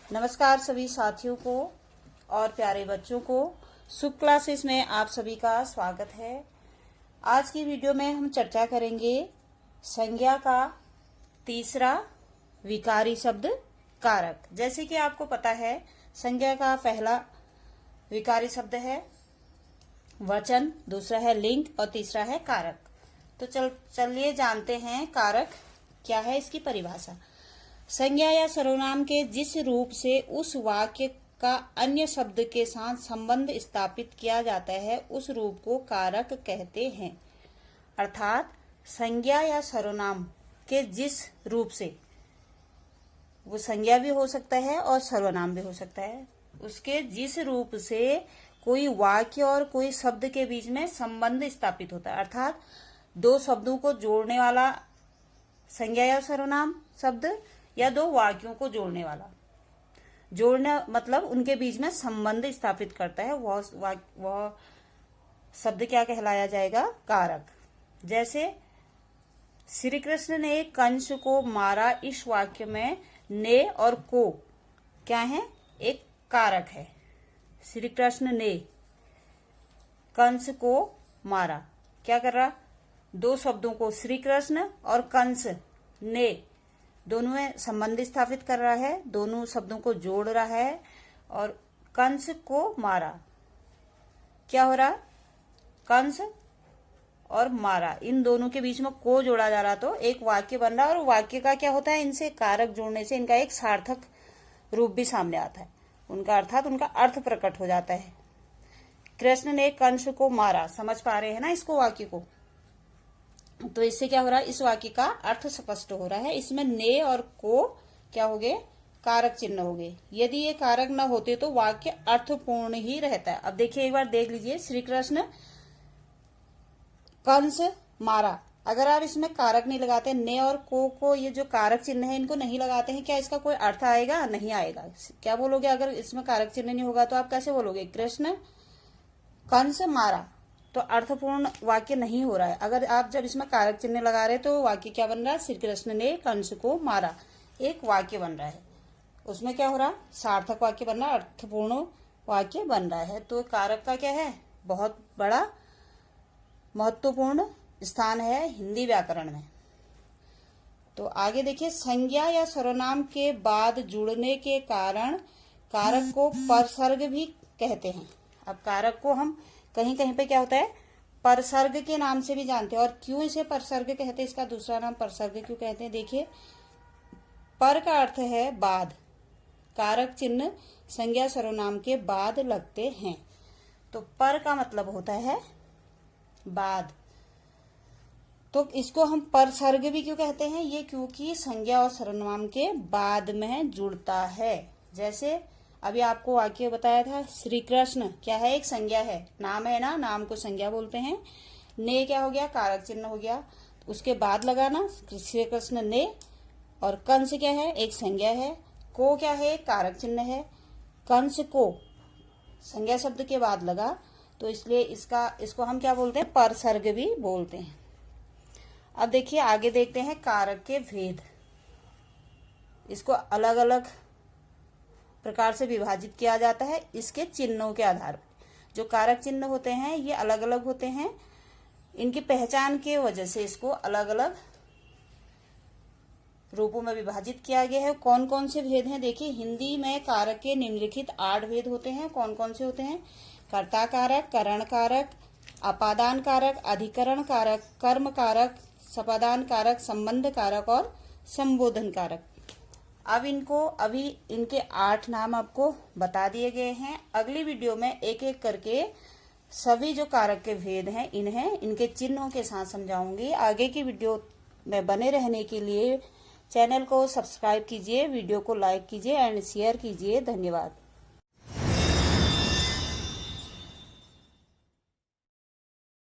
नमस्कार सभी साथियों को और प्यारे बच्चों को। सुख क्लासेस में आप सभी का स्वागत है। आज की वीडियो में हम चर्चा करेंगे संज्ञा का तीसरा विकारी शब्द कारक। जैसे कि आपको पता है, संज्ञा का पहला विकारी शब्द है वचन, दूसरा है लिंग और तीसरा है कारक। तो चलिए जानते हैं कारक क्या है, इसकी परिभाषा। संज्ञा या सर्वनाम के जिस रूप से उस वाक्य का अन्य शब्द के साथ संबंध स्थापित किया जाता है, उस रूप को कारक कहते हैं। अर्थात संज्ञा या सर्वनाम के जिस रूप से, वो संज्ञा भी हो सकता है और सर्वनाम भी हो सकता है, उसके जिस रूप से कोई वाक्य और कोई शब्द के बीच में संबंध स्थापित होता है, अर्थात दो शब्दों को जोड़ने वाला संज्ञा या सर्वनाम शब्द या दो वाक्यों को जोड़ने वाला, जोड़ना मतलब उनके बीच में संबंध स्थापित करता है, वह शब्द क्या कहलाया जाएगा? कारक। जैसे श्री कृष्ण ने कंस को मारा, इस वाक्य में ने और को क्या है? एक कारक है। श्री कृष्ण ने कंस को मारा, क्या कर रहा? दो शब्दों को, श्री कृष्ण और कंस ने, दोनों में संबंध स्थापित कर रहा है, दोनों शब्दों को जोड़ रहा है। और कंस को मारा, क्या हो रहा? कंस और मारा, इन दोनों के बीच में को जोड़ा जा रहा, तो एक वाक्य बन रहा। और वाक्य का क्या होता है? इनसे कारक जोड़ने से इनका एक सार्थक रूप भी सामने आता है, उनका अर्थात उनका अर्थ प्रकट हो जाता है। कृष्ण ने कंस को मारा, समझ पा रहे हैं ना इसको, वाक्य को? तो इससे क्या हो रहा है? इस वाक्य का अर्थ स्पष्ट हो रहा है। इसमें ने और को क्या हो गए? कारक चिन्ह हो गए। यदि ये कारक न होते तो वाक्य अर्थपूर्ण ही रहता है। अब देखिए, एक बार देख लीजिए, श्री कृष्ण कंस मारा, अगर आप इसमें कारक नहीं लगाते, ने और को ये जो कारक चिन्ह है इनको नहीं लगाते हैं, क्या इसका कोई अर्थ आएगा? नहीं आएगा। क्या बोलोगे? अगर इसमें कारक चिन्ह नहीं होगा तो आप कैसे बोलोगे? कृष्ण कंस मारा, तो अर्थपूर्ण वाक्य नहीं हो रहा है। अगर आप जब इसमें कारक चिन्ह लगा रहे तो वाक्य क्या बन रहा है? श्री कृष्ण ने कंस को मारा, एक वाक्य बन रहा है। उसमें क्या हो रहा? सार्थक वाक्य बन रहा है, अर्थपूर्ण वाक्य बन रहा है। तो कारक का क्या है? बहुत बड़ा महत्वपूर्ण स्थान है हिंदी व्याकरण में। तो आगे देखिए, संज्ञा या सर्वनाम के बाद जुड़ने के कारण कारक को परसर्ग भी कहते हैं। अब कारक को हम कहीं कहीं पे क्या होता है? परसर्ग के नाम से भी जानते हैं। और क्यों इसे परसर्ग कहते हैं? इसका दूसरा नाम परसर्ग क्यों कहते हैं? देखिए, पर का अर्थ है बाद, कारक चिन्ह संज्ञा सर्वनाम के बाद लगते हैं, तो पर का मतलब होता है बाद। तो इसको हम परसर्ग भी क्यों कहते हैं? ये क्योंकि संज्ञा और सर्वनाम के बाद में जुड़ता है। जैसे अभी आपको वाक्य बताया था, श्री कृष्ण क्या है? एक संज्ञा है, नाम है ना, नाम को संज्ञा बोलते हैं। ने क्या हो गया? कारक चिन्ह हो गया। उसके बाद लगाना श्री कृष्ण ने। और कंस क्या है? एक संज्ञा है। को क्या है? कारक चिन्ह है। कंस को संज्ञा शब्द के बाद लगा, तो इसलिए इसको हम क्या बोलते हैं? परसर्ग भी बोलते हैं। अब देखिए, आगे देखते हैं कारक के भेद। इसको अलग अलग प्रकार से विभाजित किया जाता है इसके चिन्हों के आधार पर। जो कारक चिन्ह होते हैं ये अलग अलग होते हैं, इनकी पहचान के वजह से इसको अलग अलग रूपों में विभाजित किया गया है। कौन कौन से भेद हैं? देखिए, हिंदी में कारक के निम्नलिखित 8 भेद होते हैं। कौन कौन से होते हैं? कर्ता कारक, करण कारक, अपादान कारक, अधिकरण कारक, कर्म कारक, सपादान कारक, संबंध कारक और संबोधन कारक। अब अभी इनके 8 नाम आपको बता दिए गए हैं। अगली वीडियो में एक एक करके सभी जो कारक के भेद हैं इनके चिन्हों के साथ समझाऊंगी। आगे की वीडियो में बने रहने के लिए चैनल को सब्सक्राइब कीजिए, वीडियो को लाइक कीजिए एंड शेयर कीजिए। धन्यवाद।